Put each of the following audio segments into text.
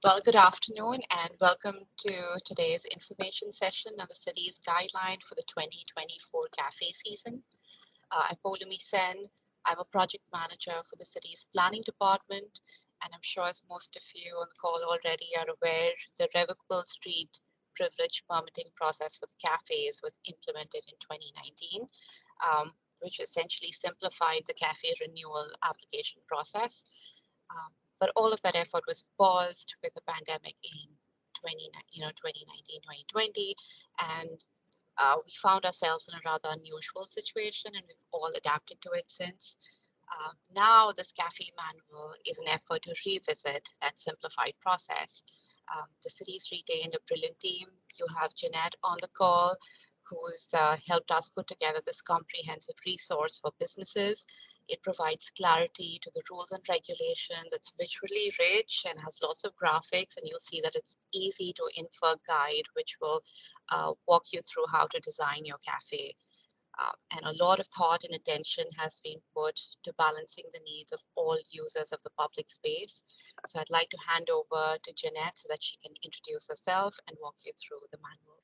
Well, good afternoon and welcome to today's information session on the city's guideline for the 2024 cafe season. I'm Poulumi Sen. I'm a project manager for the city's planning department, and I'm sure as most of you on the call already are aware, the revocable street privilege permitting process for the cafes was implemented in 2019, which essentially simplified the cafe renewal application process. But all of that effort was paused with the pandemic in 2019, 2020, and we found ourselves in a rather unusual situation, and we've all adapted to it since. Now, this cafe manual is an effort to revisit that simplified process. The city's retained a brilliant team. You have Jeanette on the call, who's helped us put together this comprehensive resource for businesses. It provides clarity to the rules and regulations. It's visually rich and has lots of graphics, and you'll see that it's easy to infer guide, which will walk you through how to design your cafe. And a lot of thought and attention has been put to balancing the needs of all users of the public space. So I'd like to hand over to Jeanette so that she can introduce herself and walk you through the manual.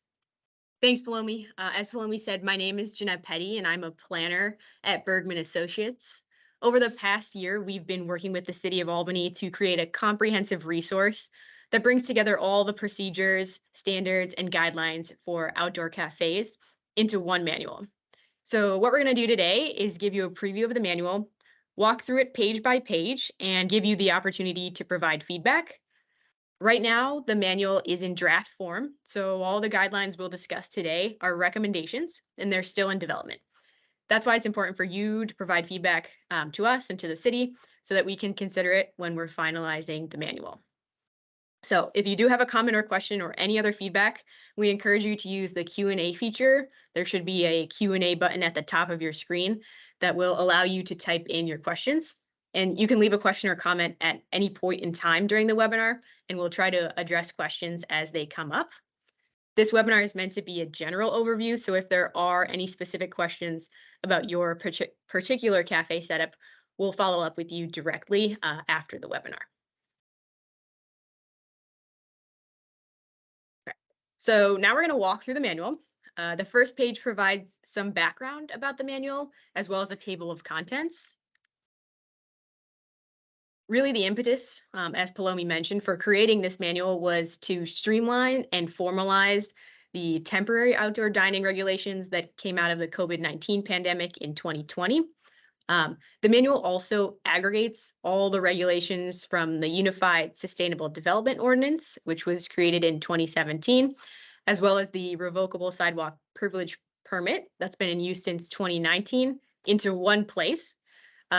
Thanks, Palomi. As Palomi said, my name is Jeanette Petty, and I'm a planner at Bergman Associates. Over the past year, we've been working with the City of Albany to create a comprehensive resource that brings together all the procedures, standards, and guidelines for outdoor cafes into one manual. So what we're going to do today is give you a preview of the manual, walk through it page by page, and give you the opportunity to provide feedback. Right now, the manual is in draft form, so all the guidelines we'll discuss today are recommendations, and they're still in development. That's why it's important for you to provide feedback to us and to the city so that we can consider it when we're finalizing the manual. So if you do have a comment or question or any other feedback, we encourage you to use the Q&A feature. There should be a Q&A button at the top of your screen that will allow you to type in your questions. And you can leave a question or comment at any point in time during the webinar, and we'll try to address questions as they come up. This webinar is meant to be a general overview, so if there are any specific questions about your particular cafe setup, we'll follow up with you directly after the webinar. So now we're going to walk through the manual. The first page provides some background about the manual, as well as a table of contents. Really, the impetus, as Palomi mentioned, for creating this manual was to streamline and formalize the temporary outdoor dining regulations that came out of the COVID-19 pandemic in 2020. The manual also aggregates all the regulations from the Unified Sustainable Development Ordinance, which was created in 2017, as well as the Revocable Sidewalk Privilege Permit that's been in use since 2019 into one place,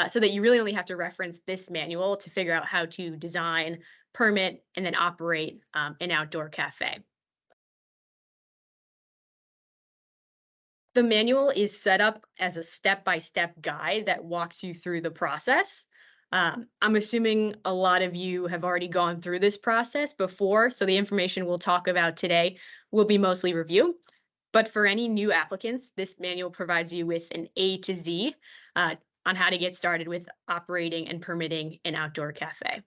so that you really only have to reference this manual to figure out how to design, permit, and then operate an outdoor cafe. The manual is set up as a step-by-step guide that walks you through the process. I'm assuming a lot of you have already gone through this process before, so the information we'll talk about today will be mostly review. But for any new applicants, this manual provides you with an A to Z on how to get started with operating and permitting an outdoor cafe.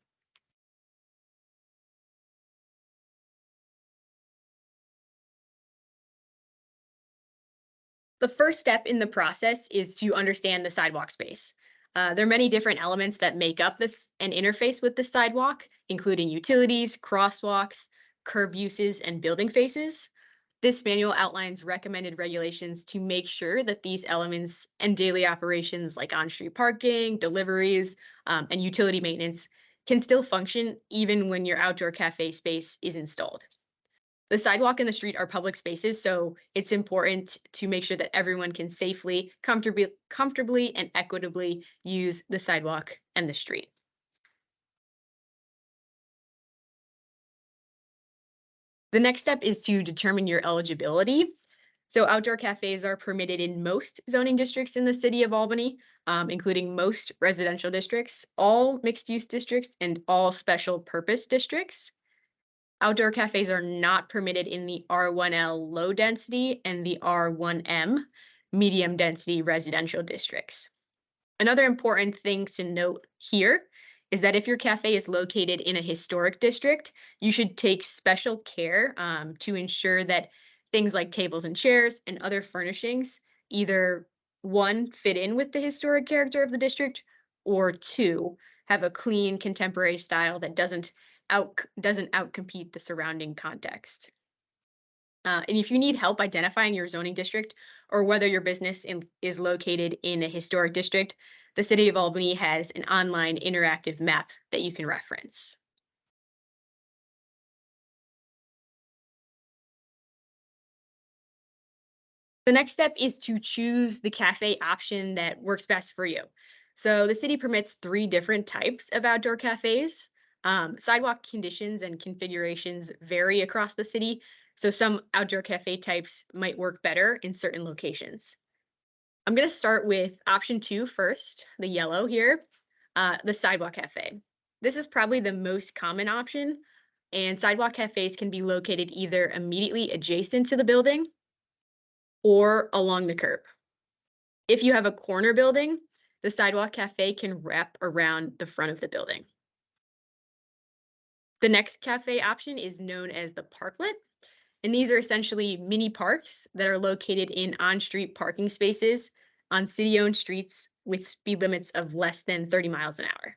The first step in the process is to understand the sidewalk space. There are many different elements that make up this and interface with the sidewalk, including utilities, crosswalks, curb uses, and building faces. This manual outlines recommended regulations to make sure that these elements and daily operations like on-street parking, deliveries, and utility maintenance can still function even when your outdoor cafe space is installed. The sidewalk and the street are public spaces, so it's important to make sure that everyone can safely, comfortably, and equitably use the sidewalk and the street. The next step is to determine your eligibility. So outdoor cafes are permitted in most zoning districts in the city of Albany, including most residential districts, all mixed-use districts, and all special purpose districts. Outdoor cafes are not permitted in the R1L low density and the R1M medium density residential districts. Another important thing to note here is that if your cafe is located in a historic district, you should take special care to ensure that things like tables and chairs and other furnishings either one, fit in with the historic character of the district, or two, have a clean contemporary style that doesn't outcompete the surrounding context. And if you need help identifying your zoning district or whether your is located in a historic district, the City of Albany has an online interactive map that you can reference. The next step is to choose the cafe option that works best for you. So the city permits three different types of outdoor cafes. Sidewalk conditions and configurations vary across the city, so some outdoor cafe types might work better in certain locations. I'm going to start with option two first, the yellow here, the sidewalk cafe. This is probably the most common option, and sidewalk cafes can be located either immediately adjacent to the building or along the curb. If you have a corner building, the sidewalk cafe can wrap around the front of the building. The next cafe option is known as the parklet, and these are essentially mini parks that are located in on-street parking spaces on city-owned streets with speed limits of less than 30 miles an hour.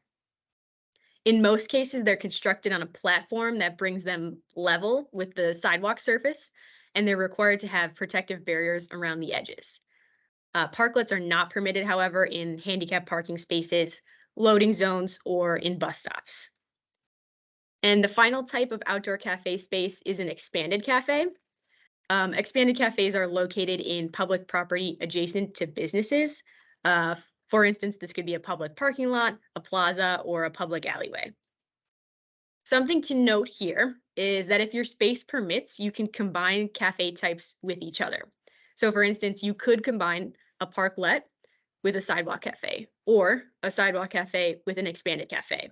In most cases, they're constructed on a platform that brings them level with the sidewalk surface, and they're required to have protective barriers around the edges. Parklets are not permitted, however, in handicap parking spaces, loading zones, or in bus stops. And the final type of outdoor cafe space is an expanded cafe. Expanded cafes are located in public property adjacent to businesses. For instance, this could be a public parking lot, a plaza, or a public alleyway. Something to note here is that if your space permits, you can combine cafe types with each other. So for instance, you could combine a parklet with a sidewalk cafe or a sidewalk cafe with an expanded cafe.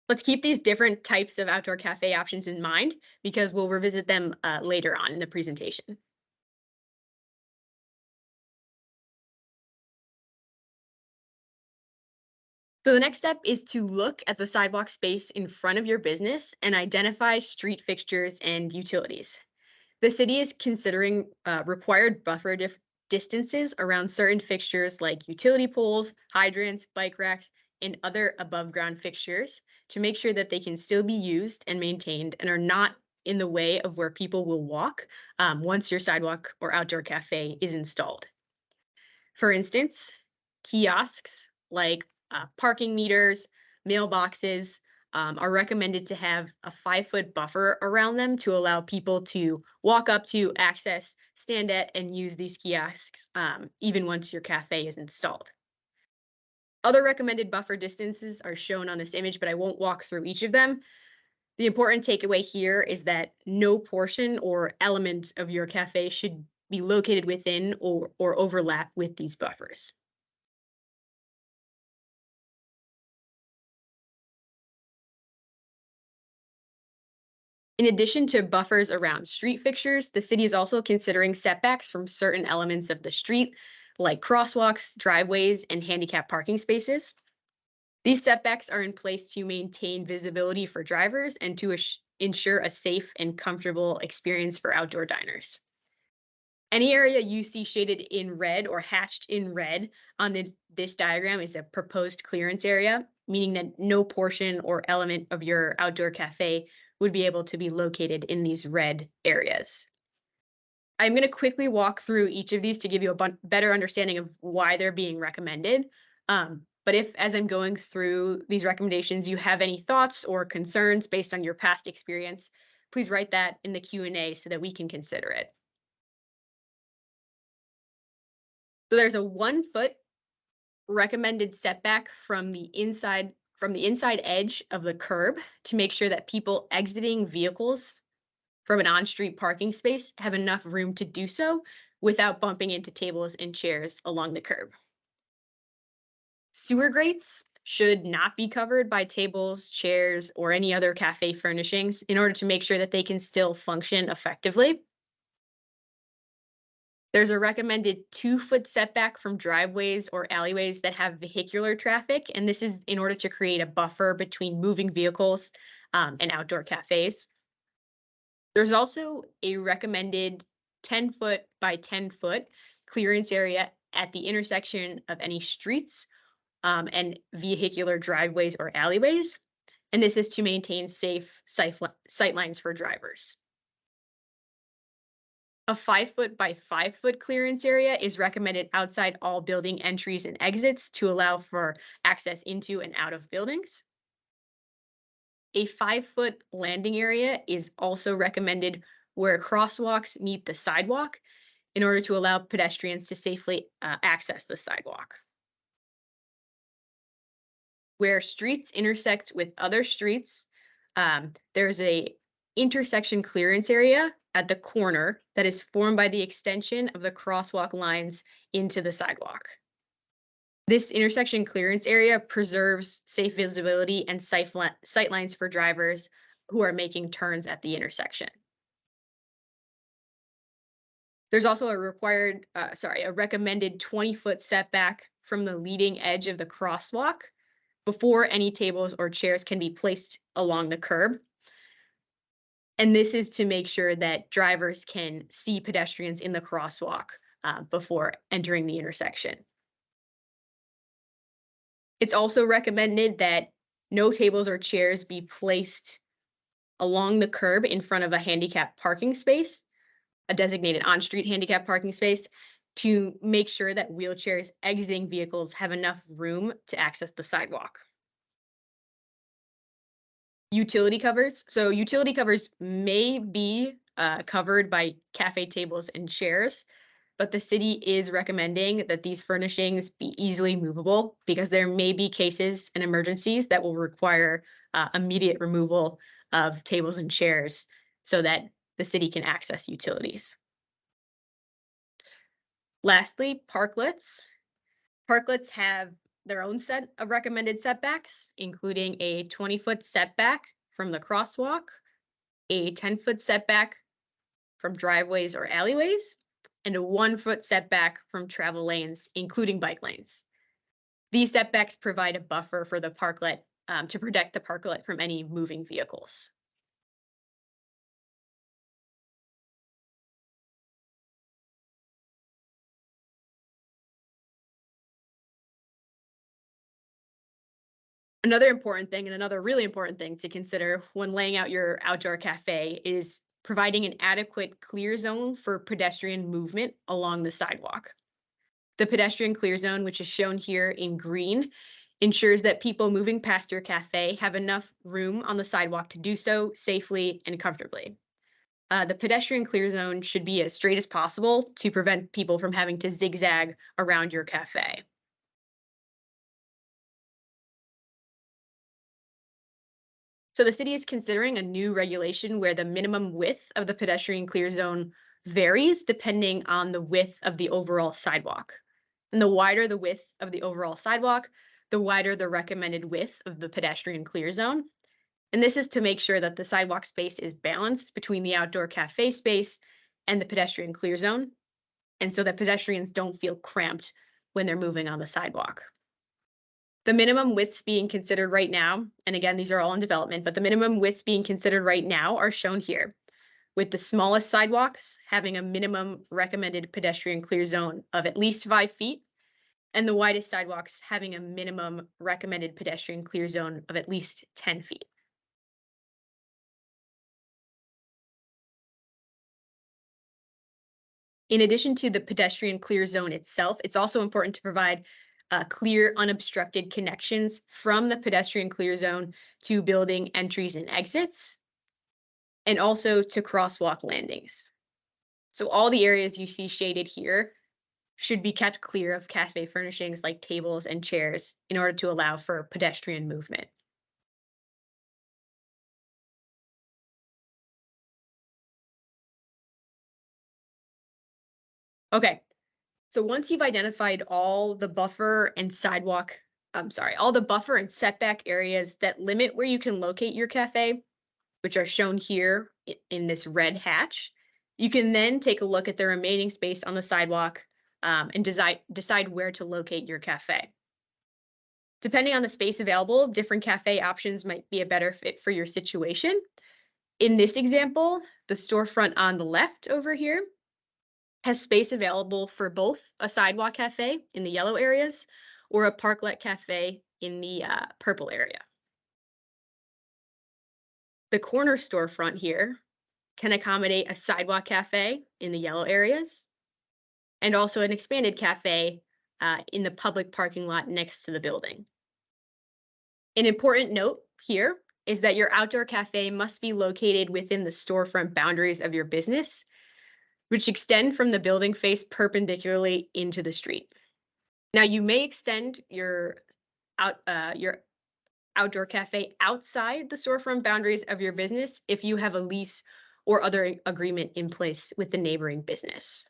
Let's keep these different types of outdoor cafe options in mind because we'll revisit them later on in the presentation. So the next step is to look at the sidewalk space in front of your business and identify street fixtures and utilities. The city is considering required distances around certain fixtures like utility poles, hydrants, bike racks, and other above ground fixtures to make sure that they can still be used and maintained and are not in the way of where people will walk once your sidewalk or outdoor cafe is installed. For instance, kiosks like parking meters, mailboxes are recommended to have a 5-foot buffer around them to allow people to walk up to, access, stand at, and use these kiosks even once your cafe is installed. Other recommended buffer distances are shown on this image, but I won't walk through each of them. The important takeaway here is that no portion or element of your cafe should be located within or overlap with these buffers. In addition to buffers around street fixtures, the city is also considering setbacks from certain elements of the street, like crosswalks, driveways, and handicap parking spaces. These setbacks are in place to maintain visibility for drivers and to ensure a safe and comfortable experience for outdoor diners. Any area you see shaded in red or hatched in red on this diagram is a proposed clearance area, meaning that no portion or element of your outdoor cafe would be able to be located in these red areas. I'm going to quickly walk through each of these to give you a better understanding of why they're being recommended. But if, as I'm going through these recommendations, you have any thoughts or concerns based on your past experience, please write that in the Q&A so that we can consider it. So there's a 1-foot recommended setback from the inside edge of the curb to make sure that people exiting vehicles from an on-street parking space have enough room to do so without bumping into tables and chairs along the curb. Sewer grates should not be covered by tables, chairs, or any other cafe furnishings in order to make sure that they can still function effectively. There's a recommended 2-foot setback from driveways or alleyways that have vehicular traffic, and this is in order to create a buffer between moving vehicles and outdoor cafes. There's also a recommended 10-foot by 10-foot clearance area at the intersection of any streets and vehicular driveways or alleyways, and this is to maintain safe sight lines for drivers. A 5-foot by 5-foot clearance area is recommended outside all building entries and exits to allow for access into and out of buildings. A 5-foot landing area is also recommended where crosswalks meet the sidewalk in order to allow pedestrians to safely access the sidewalk. Where streets intersect with other streets, there's a intersection clearance area at the corner that is formed by the extension of the crosswalk lines into the sidewalk. This intersection clearance area preserves safe visibility and sight lines for drivers who are making turns at the intersection. There's also a recommended 20-foot setback from the leading edge of the crosswalk before any tables or chairs can be placed along the curb. And this is to make sure that drivers can see pedestrians in the crosswalk before entering the intersection. It's also recommended that no tables or chairs be placed along the curb in front of a handicap parking space, a designated on-street handicap parking space, to make sure that wheelchairs exiting vehicles have enough room to access the sidewalk. Utility covers. So utility covers may be covered by cafe tables and chairs, but the city is recommending that these furnishings be easily movable because there may be cases and emergencies that will require immediate removal of tables and chairs so that the city can access utilities. Lastly, parklets. Parklets have their own set of recommended setbacks, including a 20-foot setback from the crosswalk, a 10-foot setback from driveways or alleyways, and a 1-foot setback from travel lanes, including bike lanes. These setbacks provide a buffer for the parklet to protect the parklet from any moving vehicles. Another important thing, and another really important thing to consider when laying out your outdoor cafe, is providing an adequate clear zone for pedestrian movement along the sidewalk. The pedestrian clear zone, which is shown here in green, ensures that people moving past your cafe have enough room on the sidewalk to do so safely and comfortably. The pedestrian clear zone should be as straight as possible to prevent people from having to zigzag around your cafe. So the city is considering a new regulation where the minimum width of the pedestrian clear zone varies depending on the width of the overall sidewalk. And the wider the width of the overall sidewalk, the wider the recommended width of the pedestrian clear zone. And this is to make sure that the sidewalk space is balanced between the outdoor cafe space and the pedestrian clear zone, and so that pedestrians don't feel cramped when they're moving on the sidewalk. The minimum widths being considered right now, and again, these are all in development, but the minimum widths being considered right now are shown here, with the smallest sidewalks having a minimum recommended pedestrian clear zone of at least 5 feet, and the widest sidewalks having a minimum recommended pedestrian clear zone of at least 10 feet. In addition to the pedestrian clear zone itself, it's also important to provide clear, unobstructed connections from the pedestrian clear zone to building entries and exits, and also to crosswalk landings. So all the areas you see shaded here should be kept clear of cafe furnishings like tables and chairs in order to allow for pedestrian movement. Okay, so once you've identified all the buffer and setback areas that limit where you can locate your cafe, which are shown here in this red hatch, You can then take a look at the remaining space on the sidewalk and decide where to locate your cafe. Depending on the space available, different cafe options might be a better fit for your situation. In this example, the storefront on the left over here has space available for both a sidewalk cafe in the yellow areas or a parklet cafe in the purple area. The corner storefront here can accommodate a sidewalk cafe in the yellow areas and also an expanded cafe in the public parking lot next to the building. An important note here is that your outdoor cafe must be located within the storefront boundaries of your business, which extend from the building face perpendicularly into the street. Now, you may extend your outdoor cafe outside the storefront boundaries of your business if you have a lease or other agreement in place with the neighboring business.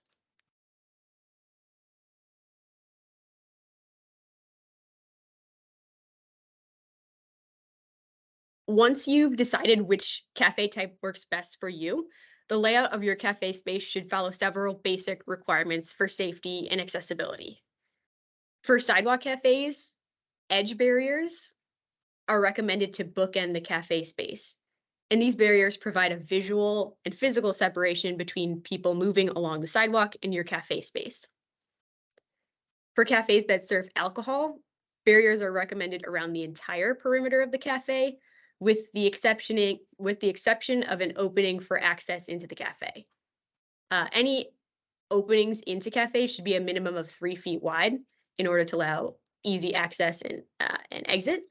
Once you've decided which cafe type works best for you, the layout of your cafe space should follow several basic requirements for safety and accessibility. For sidewalk cafes, edge barriers are recommended to bookend the cafe space. And these barriers provide a visual and physical separation between people moving along the sidewalk and your cafe space. For cafes that serve alcohol, barriers are recommended around the entire perimeter of the cafe, with the exception of an opening for access into the cafe. Any openings into cafes should be a minimum of 3 feet wide in order to allow easy access and exit.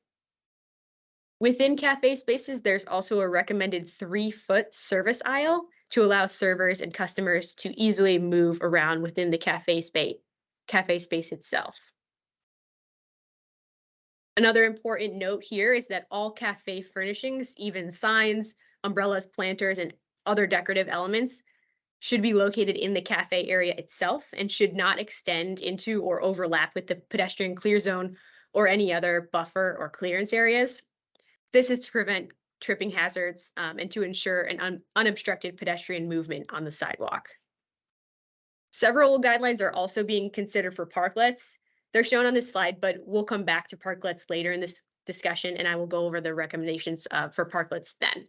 Within cafe spaces, there's also a recommended 3-foot service aisle to allow servers and customers to easily move around within the cafe space itself. Another important note here is that all cafe furnishings, even signs, umbrellas, planters, and other decorative elements, should be located in the cafe area itself and should not extend into or overlap with the pedestrian clear zone or any other buffer or clearance areas. This is to prevent tripping hazards and to ensure an unobstructed pedestrian movement on the sidewalk. Several guidelines are also being considered for parklets. They're shown on this slide, but we'll come back to parklets later in this discussion, and I will go over the recommendations for parklets then.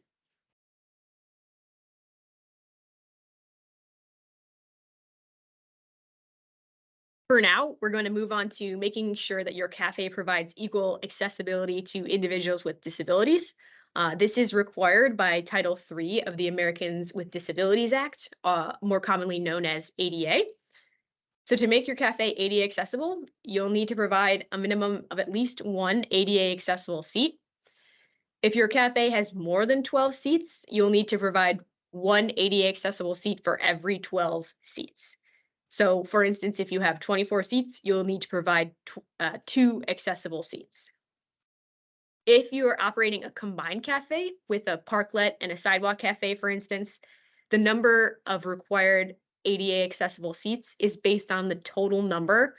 For now, we're going to move on to making sure that your cafe provides equal accessibility to individuals with disabilities. This is required by Title III of the Americans with Disabilities Act, more commonly known as ADA. So to make your cafe ADA accessible, you'll need to provide a minimum of at least one ADA accessible seat. If your cafe has more than 12 seats, you'll need to provide one ADA accessible seat for every 12 seats. So for instance, if you have 24 seats, you'll need to provide 2 accessible seats. If you are operating a combined cafe with a parklet and a sidewalk cafe, for instance, the number of required ADA accessible seats is based on the total number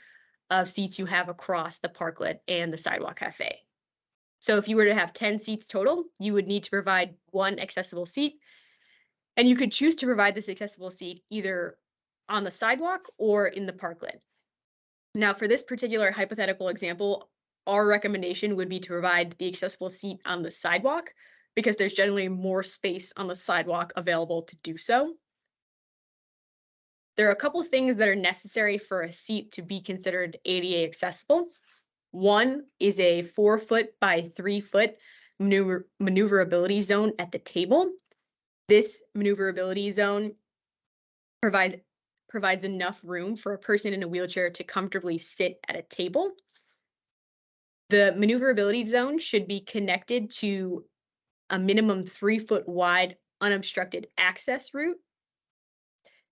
of seats you have across the parklet and the sidewalk cafe. So if you were to have 10 seats total, you would need to provide 1 accessible seat. And you could choose to provide this accessible seat either on the sidewalk or in the parklet. Now, for this particular hypothetical example, our recommendation would be to provide the accessible seat on the sidewalk because there's generally more space on the sidewalk available to do so. There are a couple of things that are necessary for a seat to be considered ADA accessible. One is a 4-foot by 3-foot maneuverability zone at the table. This maneuverability zone provides enough room for a person in a wheelchair to comfortably sit at a table. The maneuverability zone should be connected to a minimum 3-foot wide unobstructed access route.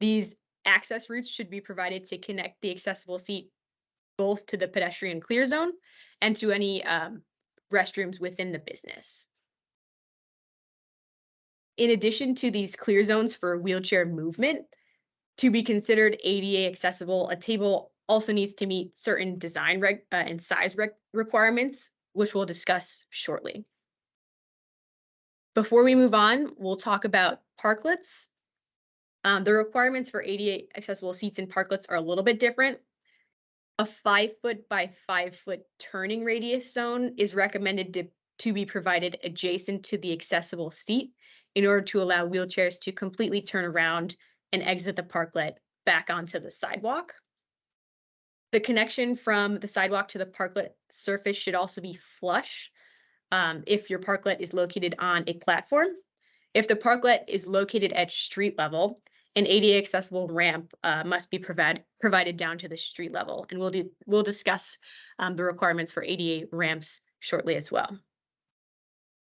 These access routes should be provided to connect the accessible seat both to the pedestrian clear zone and to any restrooms within the business. In addition to these clear zones for wheelchair movement, to be considered ADA accessible, a table also needs to meet certain design and size requirements, which we'll discuss shortly. Before we move on, we'll talk about parklets. The requirements for ADA accessible seats and parklets are a little bit different. A 5 foot by 5 foot turning radius zone is recommended to be provided adjacent to the accessible seat in order to allow wheelchairs to completely turn around and exit the parklet back onto the sidewalk. The connection from the sidewalk to the parklet surface should also be flush if your parklet is located on a platform. If the parklet is located at street level, an ADA accessible ramp must be provided down to the street level, and we'll discuss the requirements for ADA ramps shortly as well.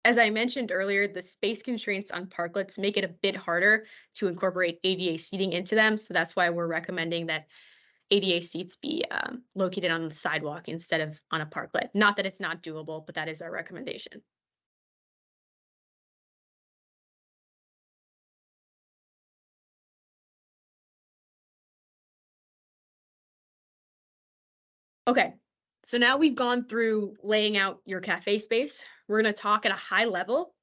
As I mentioned earlier, the space constraints on parklets make it a bit harder to incorporate ADA seating into them, so that's why we're recommending that ADA seats be located on the sidewalk instead of on a parklet. Not that it's not doable, but that is our recommendation. Okay, so now we've gone through laying out your cafe space. We're going to talk at a high level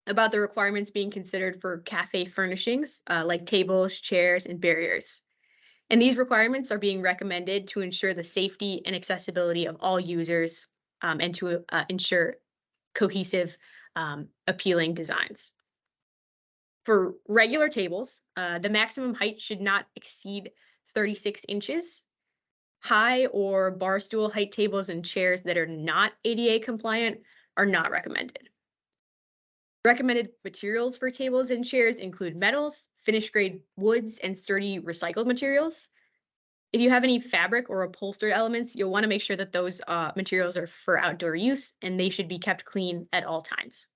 about the requirements being considered for cafe furnishings, like tables, chairs, and barriers. And these requirements are being recommended to ensure the safety and accessibility of all users and to ensure cohesive, appealing designs. For regular tables, the maximum height should not exceed 36 inches. High or bar stool height tables and chairs that are not ADA compliant are not recommended. Recommended materials for tables and chairs include metals, finished grade woods, and sturdy recycled materials. If you have any fabric or upholstered elements, you'll want to make sure that those materials are for outdoor use and they should be kept clean at all times.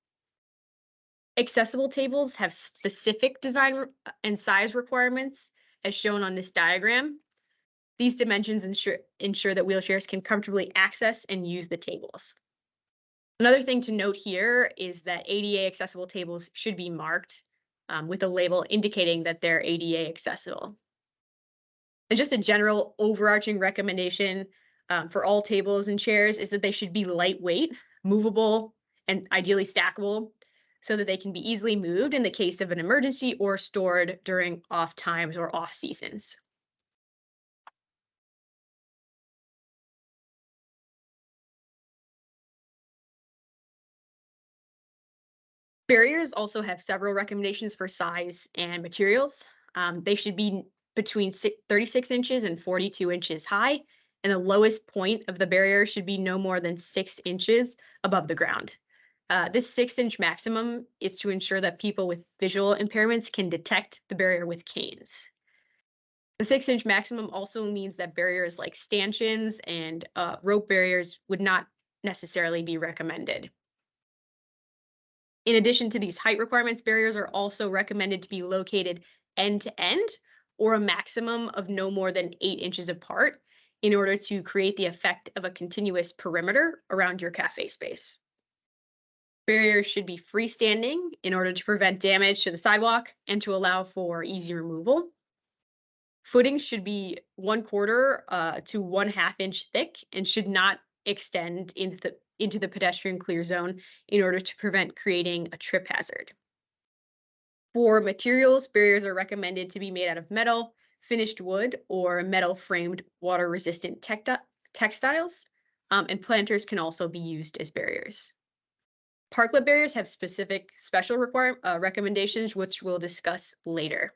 Accessible tables have specific design and size requirements as shown on this diagram. These dimensions ensure that wheelchairs can comfortably access and use the tables. Another thing to note here is that ADA accessible tables should be marked with a label indicating that they're ADA accessible. And just a general overarching recommendation for all tables and chairs is that they should be lightweight, movable, and ideally stackable so that they can be easily moved in the case of an emergency or stored during off times or off seasons. Barriers also have several recommendations for size and materials. They should be between 36 inches and 42 inches high, and the lowest point of the barrier should be no more than 6 inches above the ground. This 6-inch maximum is to ensure that people with visual impairments can detect the barrier with canes. The 6-inch maximum also means that barriers like stanchions and rope barriers would not necessarily be recommended. In addition to these height requirements, barriers are also recommended to be located end to end or a maximum of no more than 8 inches apart in order to create the effect of a continuous perimeter around your cafe space. Barriers should be freestanding in order to prevent damage to the sidewalk and to allow for easy removal. Footings should be 1/4 to 1/2 inch thick and should not extend into the pedestrian clear zone in order to prevent creating a trip hazard. For materials, barriers are recommended to be made out of metal, finished wood, or metal framed water resistant textiles, and planters can also be used as barriers. Parklet barriers have specific special recommendations, which we'll discuss later.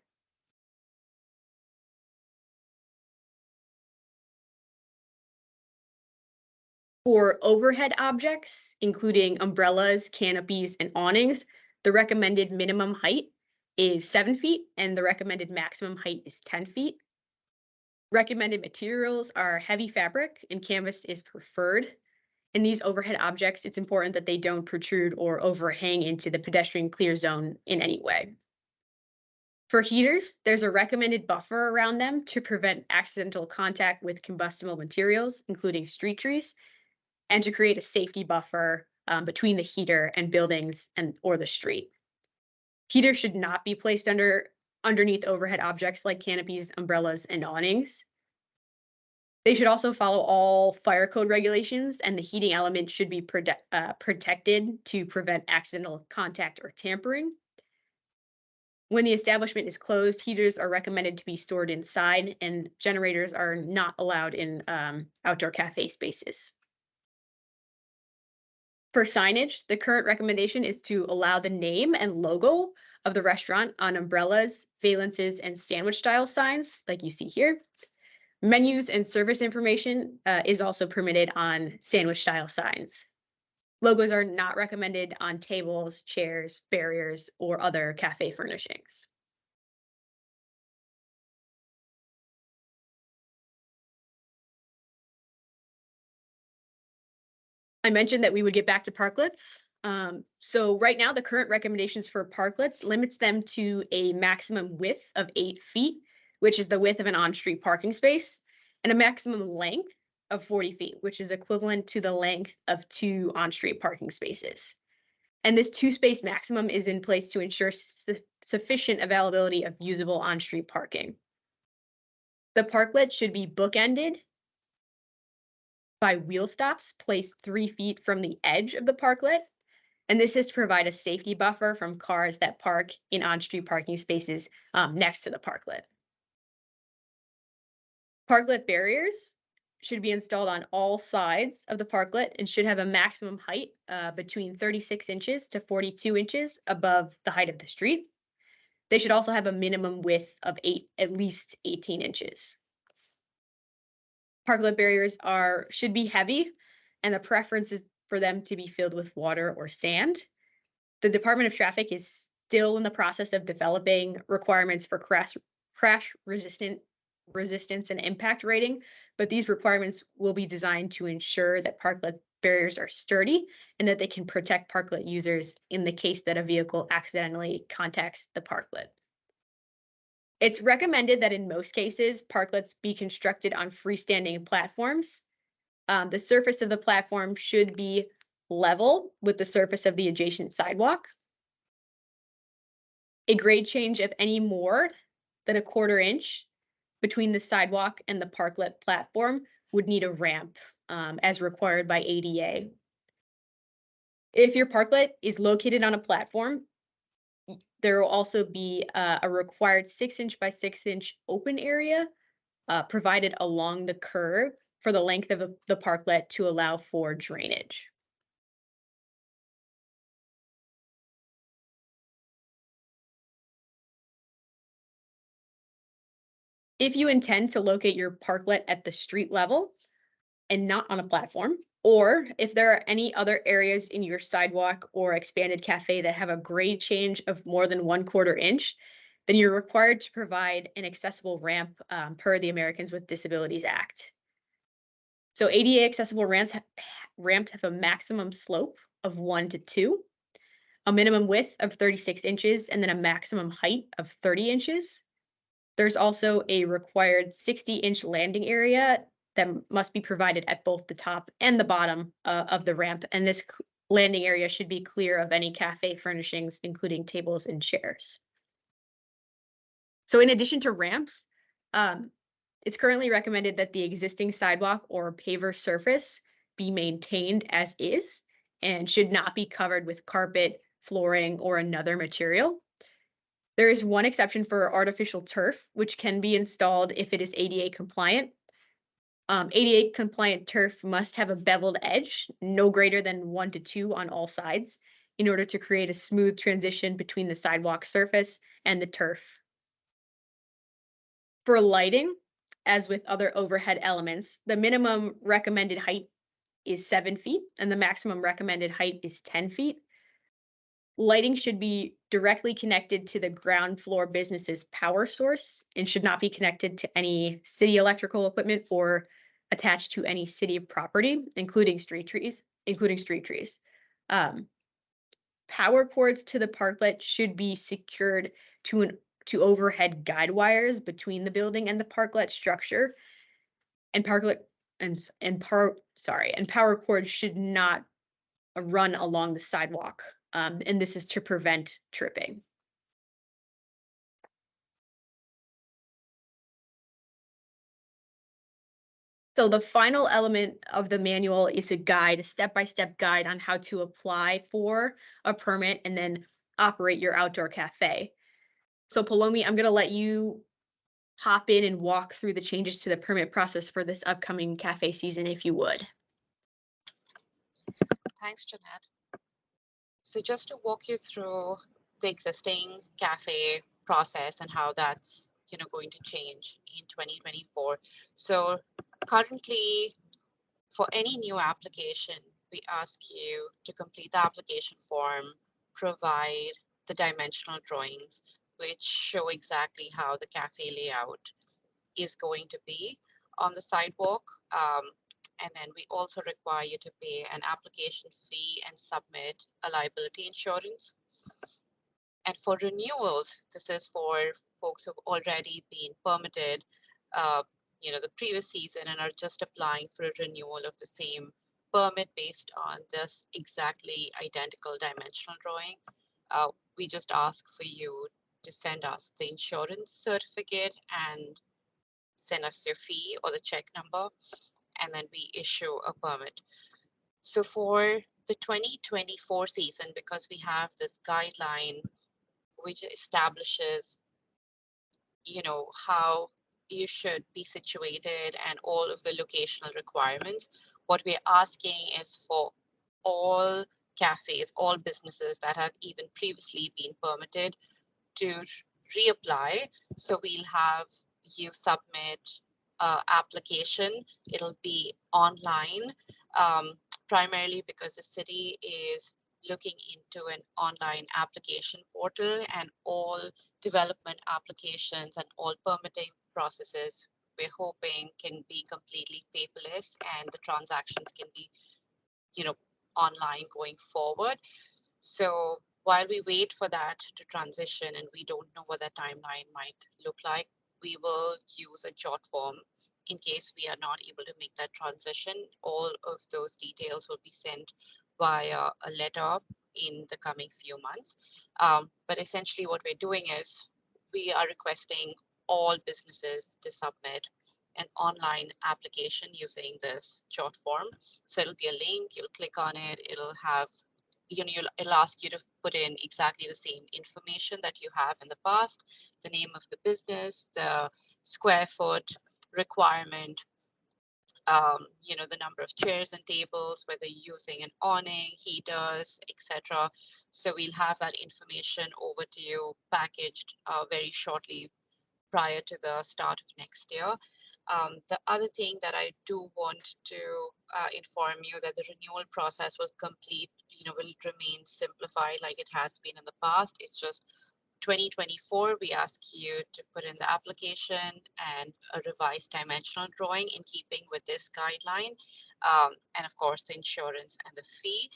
For overhead objects, including umbrellas, canopies, and awnings, the recommended minimum height is 7 feet and the recommended maximum height is 10 feet. Recommended materials are heavy fabric and canvas is preferred. In these overhead objects, it's important that they don't protrude or overhang into the pedestrian clear zone in any way. For heaters, there's a recommended buffer around them to prevent accidental contact with combustible materials, including street trees, and to create a safety buffer between the heater and buildings or the street. Heaters should not be placed underneath overhead objects like canopies, umbrellas, and awnings. They should also follow all fire code regulations, and the heating element should be protected to prevent accidental contact or tampering. When the establishment is closed, heaters are recommended to be stored inside, and generators are not allowed in outdoor cafe spaces. For signage, the current recommendation is to allow the name and logo of the restaurant on umbrellas, valances, and sandwich style signs, like you see here. Menus and service information is also permitted on sandwich style signs. Logos are not recommended on tables, chairs, barriers, or other cafe furnishings. I mentioned that we would get back to parklets. So right now, the current recommendations for parklets limits them to a maximum width of 8 feet, which is the width of an on-street parking space, and a maximum length of 40 feet, which is equivalent to the length of two on-street parking spaces. And this two-space maximum is in place to ensure sufficient availability of usable on-street parking. The parklet should be bookended by wheel stops placed 3 feet from the edge of the parklet. And this is to provide a safety buffer from cars that park in on-street parking spaces next to the parklet. Parklet barriers should be installed on all sides of the parklet and should have a maximum height between 36 inches to 42 inches above the height of the street. They should also have a minimum width of at least 18 inches. Parklet barriers should be heavy, and the preference is for them to be filled with water or sand. The Department of Traffic is still in the process of developing requirements for crash resistance and impact rating, but these requirements will be designed to ensure that parklet barriers are sturdy and that they can protect parklet users in the case that a vehicle accidentally contacts the parklet. It's recommended that in most cases, parklets be constructed on freestanding platforms. The surface of the platform should be level with the surface of the adjacent sidewalk. A grade change of any more than a quarter inch between the sidewalk and the parklet platform would need a ramp as required by ADA. If your parklet is located on a platform, there will also be a required 6 inch by 6 inch open area provided along the curb for the length of the parklet to allow for drainage. If you intend to locate your parklet at the street level and not on a platform, or if there are any other areas in your sidewalk or expanded cafe that have a grade change of more than 1/4 inch, then you're required to provide an accessible ramp per the Americans with Disabilities Act. So ADA accessible ramps have a maximum slope of 1 to 2, a minimum width of 36 inches, and then a maximum height of 30 inches. There's also a required 60-inch landing area that must be provided at both the top and the bottom of the ramp, and this landing area should be clear of any cafe furnishings, including tables and chairs. So in addition to ramps, it's currently recommended that the existing sidewalk or paver surface be maintained as is and should not be covered with carpet, flooring, or another material. There is one exception for artificial turf, which can be installed if it is ADA compliant. ADA compliant turf must have a beveled edge, no greater than 1 to 2 on all sides, in order to create a smooth transition between the sidewalk surface and the turf. For lighting, as with other overhead elements, the minimum recommended height is 7 feet and the maximum recommended height is 10 feet. Lighting should be directly connected to the ground floor business's power source and should not be connected to any city electrical equipment or attached to any city property, including street trees. Um, Power cords to the parklet should be secured to overhead guide wires between the building and the parklet structure. And parklet and power cords should not run along the sidewalk, and this is to prevent tripping. So the final element of the manual is a step-by-step guide on how to apply for a permit and then operate your outdoor cafe. So Palomi, I'm going to let you hop in and walk through the changes to the permit process for this upcoming cafe season, if you would. Thanks, Jeanette. So just to walk you through the existing cafe process and how that's going to change in 2024. So currently, for any new application, we ask you to complete the application form, provide the dimensional drawings, which show exactly how the cafe layout is going to be on the sidewalk. And then we also require you to pay an application fee and submit a liability insurance. And for renewals, this is for folks who've already been permitted, uh, the previous season and are just applying for a renewal of the same permit based on this exactly identical dimensional drawing. We just ask for you to send us the insurance certificate and send us your fee or the check number, and then we issue a permit. So for the 2024 season, because we have this guideline which establishes, how you should be situated and all of the locational requirements, what we're asking is for all cafes, all businesses that have even previously been permitted to reapply. So we'll have you submit application. It'll be online, um, primarily because the city is looking into an online application portal, and all development applications and all permitting processes we're hoping can be completely paperless and the transactions can be, you know, online going forward. So while we wait for that to transition and we don't know what that timeline might look like, we will use a jot form in case we are not able to make that transition. All of those details will be sent via a letter in the coming few months. But essentially what we're doing is we are requesting all businesses to submit an online application using this jot form. So it'll be a link, you'll click on it, it'll have it'll ask you to put in exactly the same information that you have in the past, the name of the business, the square foot requirement, the number of chairs and tables, whether you're using an awning, heaters, etc. So we'll have that information over to you packaged very shortly prior to the start of next year. The other thing that I do want to inform you that the renewal process will will remain simplified like it has been in the past. It's just 2024, we ask you to put in the application and a revised dimensional drawing in keeping with this guideline, and of course the insurance and the fee.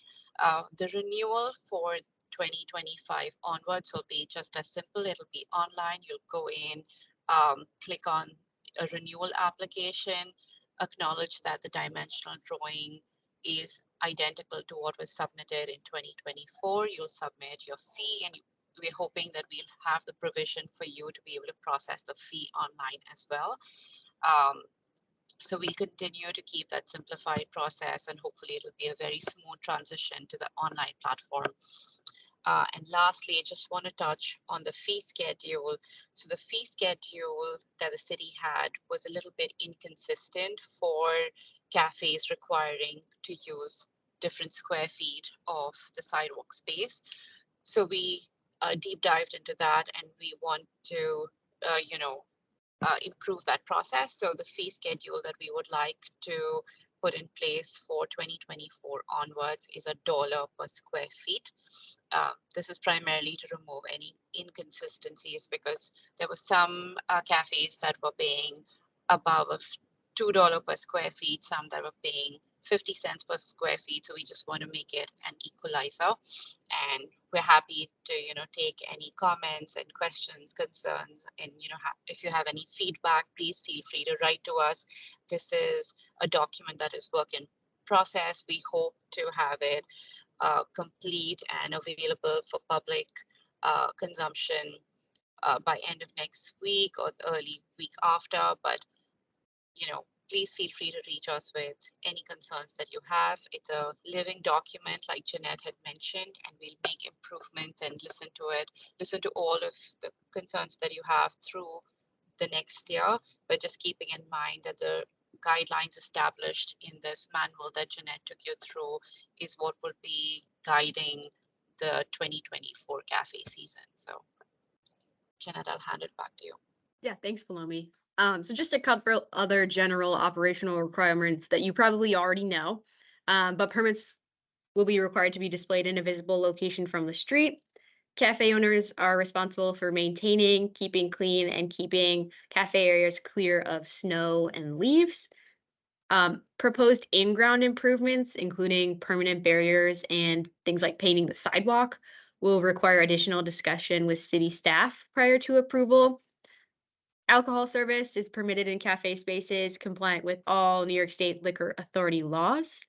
The renewal for 2025 onwards will be just as simple. It'll be online. You'll go in, click on a renewal application, acknowledge that the dimensional drawing is identical to what was submitted in 2024. You'll submit your fee, and we're hoping that we'll have the provision for you to be able to process the fee online as well. Um, so we'll continue to keep that simplified process, and hopefully it'll be a very smooth transition to the online platform. And lastly, I just want to touch on the fee schedule. So the fee schedule that the city had was a little bit inconsistent for cafes requiring to use different square feet of the sidewalk space. So we deep dived into that, and we want to, improve that process. So the fee schedule that we would like to put in place for 2024 onwards is $1 per square feet. This is primarily to remove any inconsistencies because there were some cafes that were paying above of $2 per square feet, some that were paying 50 cents per square feet. So we just want to make it an equalizer. And we're happy to, take any comments and questions, concerns, and, if you have any feedback, please feel free to write to us. This is a document that is work in process. We hope to have it complete and available for public consumption by end of next week or the early week after. But please feel free to reach us with any concerns that you have. It's a living document, like Jeanette had mentioned, and we'll make improvements and listen to it, listen to all of the concerns that you have through the next year, but just keeping in mind that the guidelines established in this manual that Jeanette took you through is what will be guiding the 2024 cafe season. So, Jeanette, I'll hand it back to you. Yeah, thanks, Palomi. So just a couple other general operational requirements that you probably already know, but permits will be required to be displayed in a visible location from the street. Cafe owners are responsible for maintaining, keeping clean, and keeping cafe areas clear of snow and leaves. Proposed in-ground improvements, including permanent barriers and things like painting the sidewalk, will require additional discussion with city staff prior to approval. Alcohol service is permitted in cafe spaces compliant with all New York State Liquor Authority laws.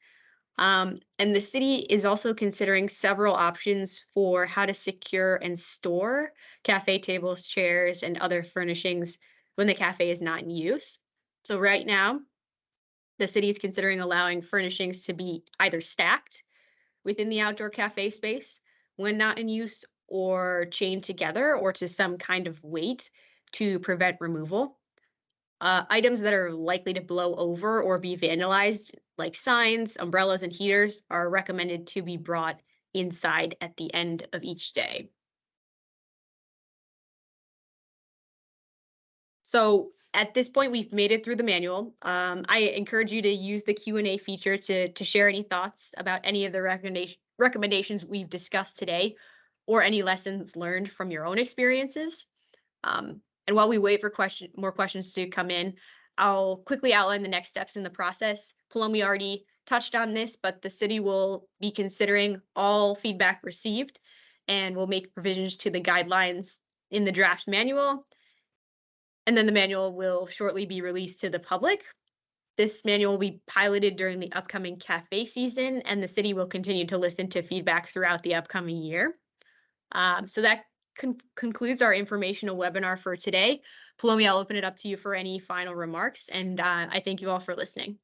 And the city is also considering several options for how to secure and store cafe tables, chairs, and other furnishings when the cafe is not in use. So, right now, the city is considering allowing furnishings to be either stacked within the outdoor cafe space when not in use, or chained together or to some kind of weight to prevent removal. Items that are likely to blow over or be vandalized, like signs, umbrellas, and heaters, are recommended to be brought inside at the end of each day. So at this point, we've made it through the manual. I encourage you to use the Q&A feature to share any thoughts about any of the recommendations we've discussed today, or any lessons learned from your own experiences. And while we wait for more questions to come in, I'll quickly outline the next steps in the process. Palomi already touched on this, but the city will be considering all feedback received and will make provisions to the guidelines in the draft manual. And then the manual will shortly be released to the public. This manual will be piloted during the upcoming cafe season, and the city will continue to listen to feedback throughout the upcoming year. So that concludes our informational webinar for today. Palomi, I'll open it up to you for any final remarks, and I thank you all for listening.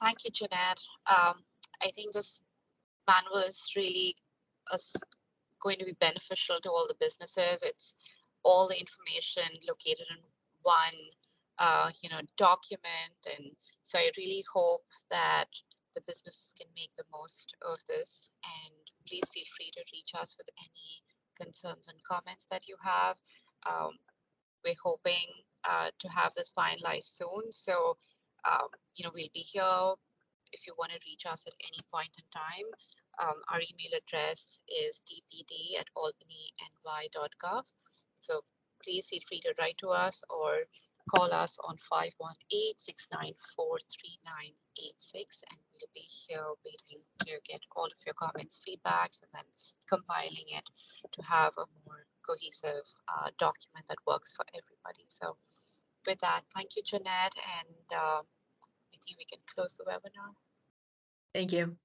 Thank you, Jeanette. I think this manual is really going to be beneficial to all the businesses. It's all the information located in one, document, and so I really hope that the businesses can make the most of this. And please feel free to reach us with any concerns and comments that you have. We're hoping to have this finalized soon. So, we'll be here if you want to reach us at any point in time. Our email address is dpd@albanyny.gov. So please feel free to write to us or call us on 518-694-3986, and we'll be here waiting to get all of your comments, feedbacks, and then compiling it to have a more cohesive document that works for everybody. So with that, thank you, Jeanette, and I think we can close the webinar. Thank you.